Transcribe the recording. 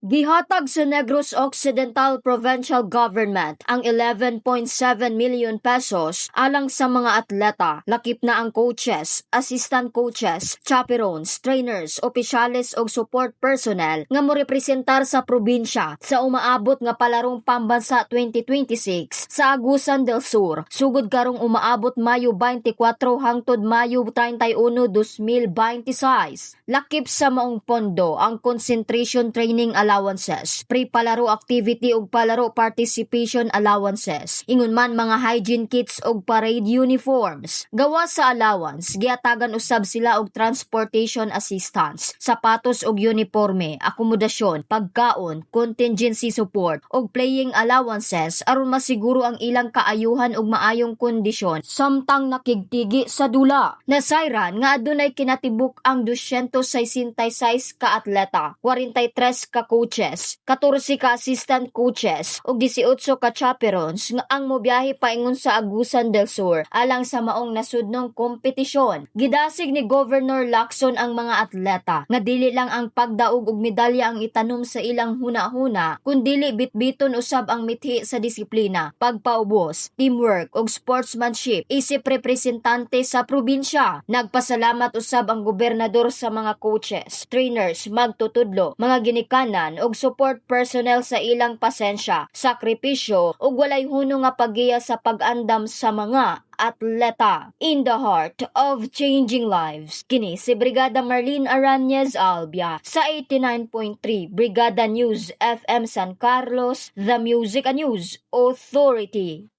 Gihatag sa Negros Occidental Provincial Government ang 11.7 million pesos alang sa mga atleta, lakip na ang coaches, assistant coaches, chaperones, trainers, opisyales ug support personnel nga morepresentar sa probinsya sa umaabot nga palarong pambansa 2026 sa Agusan del Sur, sugod karong umaabot Mayo 24 hangtod Mayo 31, 2026. Lakip sa maong pondo ang concentration training allowances, pre-palaro activity ug palaro participation allowances, ingon man mga hygiene kits ug parade uniforms. Gawa sa allowance, giatagan usab sila og transportation assistance, sapatos ug uniforme, akomodasyon, pagkaon, contingency support ug playing allowances aron masiguro ang ilang kaayuhan ug maayong kondisyon samtang nakigtigi sa dula. Nasayran nga adunay kinatibuk ang 266 ka atleta, 43 ka coaches, 14 ka assistant coaches ug 18 ka chaperones nga ang mobiyahe paingon sa Agusan del Sur alang sa maong nasudnong kompetisyon. Gidasig ni Governor Lacson ang mga atleta nga dili lang ang pagdaog og medalya ang itanom sa ilang huna-huna, kundili bitbiton usab ang mithi sa disiplina, pagpaubos, teamwork ug sportsmanship isip representante sa probinsya. Nagpasalamat usab ang gobernador sa mga coaches, trainers, magtutudlo, mga ginikanan ug support personnel sa ilang pasensya, sakripisyo ug walay huno nga paggiya sa pag-andam sa mga atleta. In the heart of changing lives, kini si Brigada Marlene Aranez Albia sa 89.3 Brigada News FM San Carlos, the Music and News Authority.